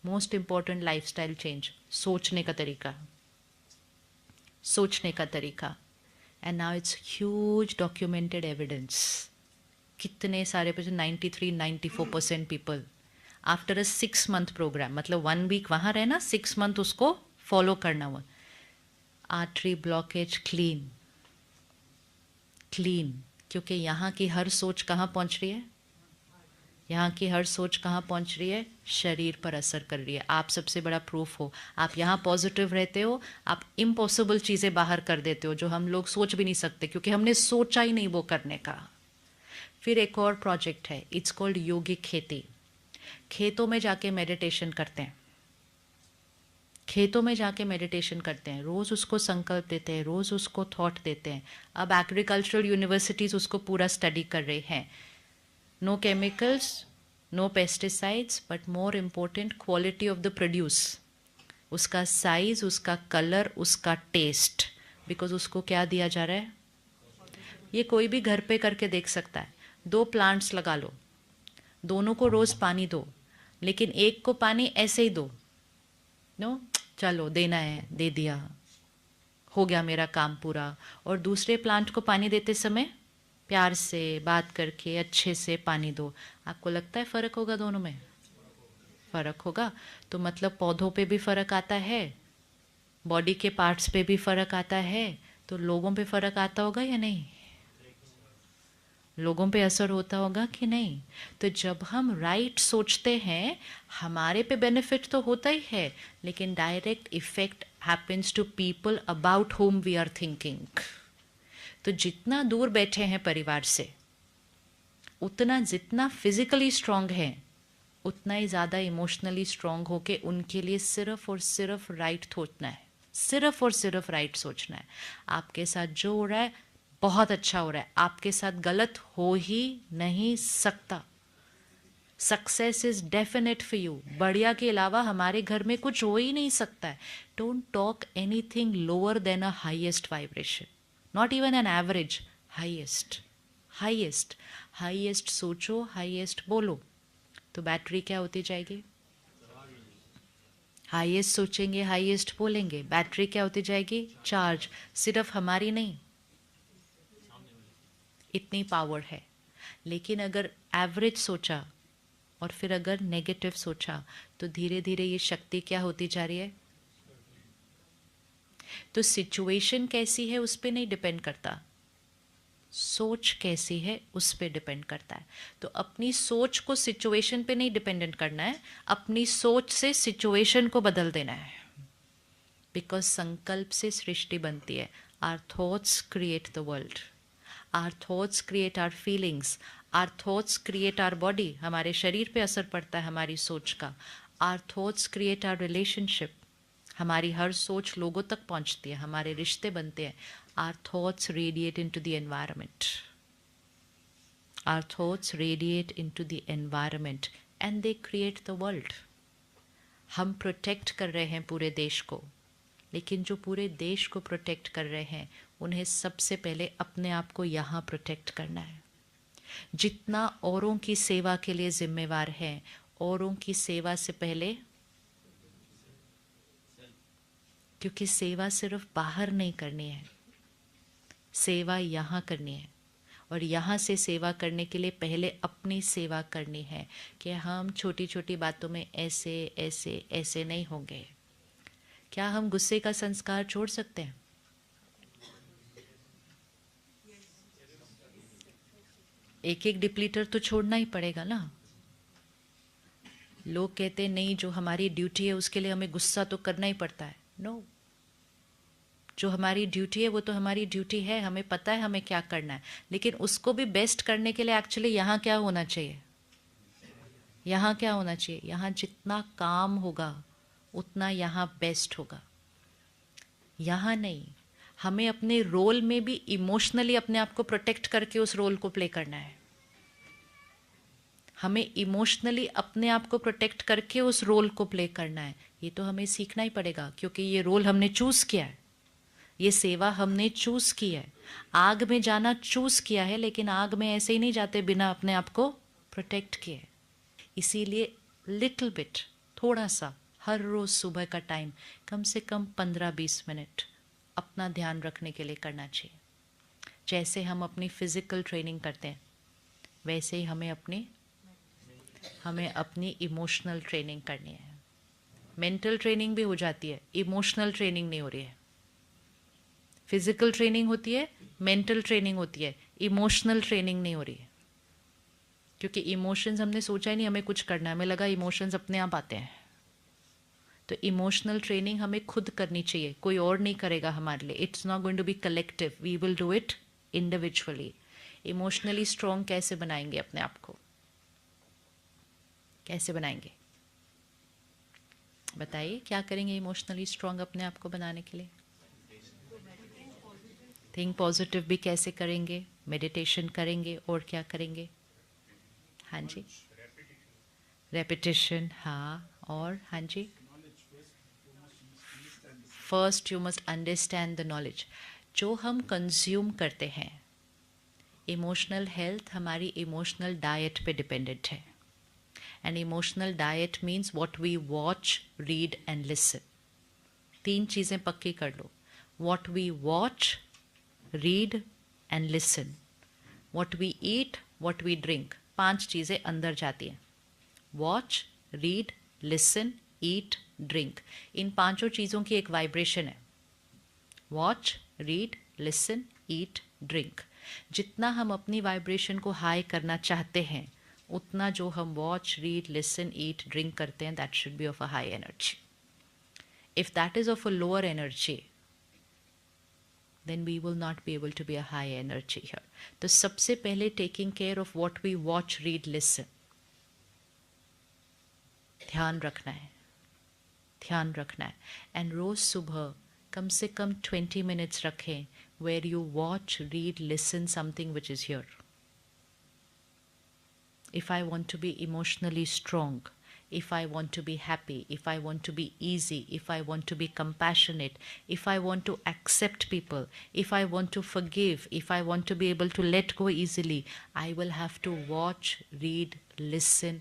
Most important lifestyle change, सोचने का तरीका, सोचने का तरीका। And now it's huge documented evidence. कितने सारे percent, 93-94% people after a 6 month programme, मतलब 1 week वहाँ रहना, 6 month उसको फॉलो करना हुआ, आर्टरी ब्लॉकेज क्लीन, क्लीन। क्योंकि यहाँ की हर सोच कहाँ पहुँच रही है, यहाँ की हर सोच कहाँ पहुँच रही है, शरीर पर असर कर रही है। आप सबसे बड़ा प्रूफ हो। आप यहाँ पॉजिटिव रहते हो, आप इम्पॉसिबल चीज़ें बाहर कर देते हो जो हम लोग सोच भी नहीं सकते, क्योंकि हमने सोचा ही नहीं वो करने का। फिर एक और प्रोजेक्ट है, इट्स कॉल्ड योगिक खेती। खेतों में जाके मेडिटेशन करते हैं, खेतों में जाके मेडिटेशन करते हैं, रोज़ उसको संकल्प देते हैं, रोज़ उसको थॉट देते हैं। अब एग्रीकल्चरल यूनिवर्सिटीज़ उसको पूरा स्टडी कर रहे हैं। No chemicals, no pesticides, but more important quality of the produce, उसका साइज, उसका कलर, उसका टेस्ट। बिकॉज उसको क्या दिया जा रहा है, ये कोई भी घर पे करके देख सकता है। 2 प्लांट्स लगा लो, दोनों को रोज़ पानी दो, लेकिन एक को पानी ऐसे ही दो, नो चलो देना है दे दिया, हो गया मेरा काम पूरा। और दूसरे प्लांट को पानी देते समय प्यार से बात करके अच्छे से पानी दो। आपको लगता है फ़र्क होगा दोनों में? फ़र्क होगा। तो मतलब पौधों पे भी फ़र्क आता है, बॉडी के पार्ट्स पे भी फ़र्क आता है, तो लोगों पे फ़र्क आता होगा या नहीं? लोगों पे असर होता होगा कि नहीं? तो जब हम राइट सोचते हैं, हमारे पे बेनिफिट तो होता ही है, लेकिन direct effect happens to people about whom we are thinking. तो जितना दूर बैठे हैं परिवार से, उतना जितना फिजिकली स्ट्रांग है, उतना ही ज़्यादा इमोशनली स्ट्रांग होके उनके लिए सिर्फ और सिर्फ राइट सोचना है, सिर्फ और सिर्फ राइट सोचना है। आपके साथ जो हो रहा है बहुत अच्छा हो रहा है, आपके साथ गलत हो ही नहीं सकता। Success is definite for you. बढ़िया के अलावा हमारे घर में कुछ हो ही नहीं सकता है। Don't talk anything lower than a highest vibration, not even an average, highest, highest, highest सोचो, हाईएस्ट बोलो, तो बैटरी क्या होती जाएगी? हाईएस्ट सोचेंगे, हाईएस्ट बोलेंगे, बैटरी क्या होती जाएगी? चार्ज। सिर्फ हमारी नहीं, इतनी पावर है। लेकिन अगर एवरेज सोचा और फिर अगर नेगेटिव सोचा, तो धीरे धीरे ये शक्ति क्या होती जा रही है? तो सिचुएशन कैसी है उस पर नहीं डिपेंड करता, सोच कैसी है उस पर डिपेंड करता है। तो अपनी सोच को सिचुएशन पे नहीं डिपेंडेंट करना है, अपनी सोच से सिचुएशन को बदल देना है। बिकॉज संकल्प से सृष्टि बनती है। Our thoughts create the world, our thoughts create our feelings, our thoughts create our body. हमारे शरीर पे असर पड़ता है हमारी सोच का। Our thoughts create our relationship, हमारी हर सोच लोगों तक पहुंचती है, हमारे रिश्ते बनते हैं। Our thoughts radiate into the environment, our thoughts radiate into the environment and they create the world. हम प्रोटेक्ट कर रहे हैं पूरे देश को, लेकिन जो पूरे देश को प्रोटेक्ट कर रहे हैं, उन्हें सबसे पहले अपने आप को यहाँ प्रोटेक्ट करना है। जितना औरों की सेवा के लिए जिम्मेवार है, औरों की सेवा से पहले, क्योंकि सेवा सिर्फ बाहर नहीं करनी है, सेवा यहाँ करनी है। और यहाँ से सेवा करने के लिए पहले अपनी सेवा करनी है, कि हम छोटी छोटी बातों में ऐसे ऐसे ऐसे नहीं होंगे। क्या हम गुस्से का संस्कार छोड़ सकते हैं? एक एक डिप्लीटर तो छोड़ना ही पड़ेगा ना। लोग कहते हैं नहीं, जो हमारी ड्यूटी है उसके लिए हमें गुस्सा तो करना ही पड़ता है। नो, जो हमारी ड्यूटी है वो तो हमारी ड्यूटी है, हमें पता है हमें क्या करना है, लेकिन उसको भी बेस्ट करने के लिए एक्चुअली यहाँ क्या होना चाहिए? यहाँ क्या होना चाहिए? यहाँ जितना काम होगा उतना यहाँ बेस्ट होगा। यहाँ नहीं, हमें अपने रोल में भी इमोशनली अपने आप को प्रोटेक्ट करके उस रोल को प्ले करना है। हमें इमोशनली अपने आप को प्रोटेक्ट करके उस रोल को प्ले करना है। ये तो हमें सीखना ही पड़ेगा, क्योंकि ये रोल हमने चूज़ किया है, ये सेवा हमने चूज़ की है। आग में जाना चूज़ किया है, लेकिन आग में ऐसे ही नहीं जाते बिना अपने आप को प्रोटेक्ट किए। इसीलिए लिटिल बिट, थोड़ा सा हर रोज़ सुबह का टाइम कम से कम 15-20 मिनट अपना ध्यान रखने के लिए करना चाहिए। जैसे हम अपनी फिज़िकल ट्रेनिंग करते हैं वैसे ही हमें अपनी इमोशनल ट्रेनिंग करनी है। मेंटल ट्रेनिंग भी हो जाती है, इमोशनल ट्रेनिंग नहीं हो रही है। फिजिकल ट्रेनिंग होती है, मेंटल ट्रेनिंग होती है, इमोशनल ट्रेनिंग नहीं हो रही है। क्योंकि इमोशंस हमने सोचा ही नहीं हमें कुछ करना है, हमें लगा इमोशंस अपने आप आते हैं। तो इमोशनल ट्रेनिंग हमें खुद करनी चाहिए, कोई और नहीं करेगा हमारे लिए। It's not going to be collective, we will do it individually. Emotionally strong कैसे बनाएंगे अपने आप को, कैसे बनाएंगे बताइए, क्या करेंगे इमोशनली स्ट्रॉन्ग अपने आप को बनाने के लिए? थिंक पॉजिटिव भी कैसे करेंगे? मेडिटेशन करेंगे, और क्या करेंगे? हाँ जी, रेपिटेशन, हाँ, और हाँ जी, first you must understand the knowledge. जो हम कंज्यूम करते हैं, इमोशनल हेल्थ हमारी इमोशनल डाइट पे डिपेंडेंट है। And emotional diet means what we watch, read and listen. 3 चीज़ें पक्की कर लो, what we watch, read and listen. What we eat, what we drink, 5 चीज़ें अंदर जाती हैं। Watch, read, listen, eat, drink, इन 5 चीज़ों की एक वाइब्रेशन है। Watch, read, listen, eat, drink. जितना हम अपनी वाइब्रेशन को हाई करना चाहते हैं, उतना जो हम watch, read, listen, eat, drink करते हैं, that should be of a high energy. If that is of a lower energy, then we will not be able to be a high energy here. तो सबसे पहले taking care of what we watch, read, listen, ध्यान रखना है, ध्यान रखना है। And रोज़ सुबह कम से कम 20 minutes रखें where you watch, read, listen something which is here. If I want to be emotionally strong, if I want to be happy, if I want to be easy, if I want to be compassionate, if I want to accept people, if I want to forgive, if I want to be able to let go easily, I will have to watch, read, listen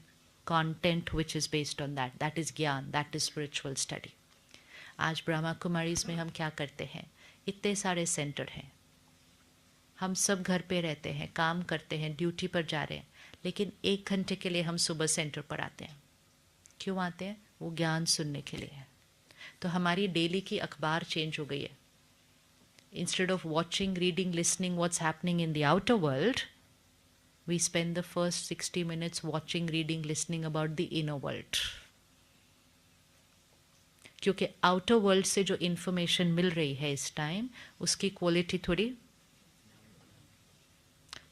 content which is based on that. That is ज्ञान, that is spiritual study. आज ब्रह्मा कुमारीज में हम क्या करते हैं, इतने सारे centre हैं, हम सब घर पे रहते हैं, काम करते हैं, ड्यूटी पर जा रहे हैं, लेकिन 1 घंटे के लिए हम सुबह सेंटर पर आते हैं। क्यों आते हैं? वो ज्ञान सुनने के लिए है। तो हमारी डेली की अखबार चेंज हो गई है। Instead of watching, reading, listening what's happening in the outer world, we spend the first 60 minutes watching, reading, listening about the inner world. क्योंकि आउटर वर्ल्ड से जो इंफॉर्मेशन मिल रही है इस टाइम, उसकी क्वालिटी थोड़ी,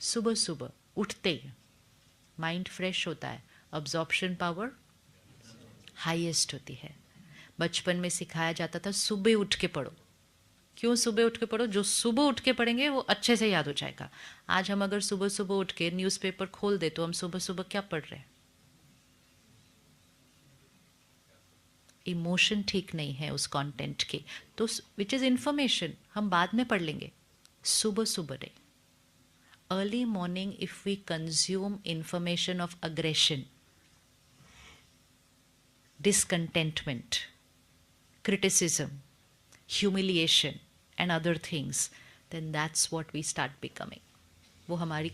सुबह सुबह उठते ही माइंड फ्रेश होता है, अब्जॉर्प्शन पावर हाईएस्ट होती है। बचपन में सिखाया जाता था सुबह उठ के पढ़ो। क्यों सुबह उठ के पढ़ो? जो सुबह उठ के पढ़ेंगे वो अच्छे से याद हो जाएगा। आज हम अगर सुबह सुबह उठ के न्यूज़पेपर खोल दे तो हम सुबह सुबह क्या पढ़ रहे हैं? इमोशन ठीक नहीं है उस कंटेंट के, तो विच इज़ इन्फॉर्मेशन हम बाद में पढ़ लेंगे, सुबह सुबह नहीं। Early morning if we consume information of aggression, discontentment, criticism, humiliation and other things, then that's what we start becoming. वो हमारी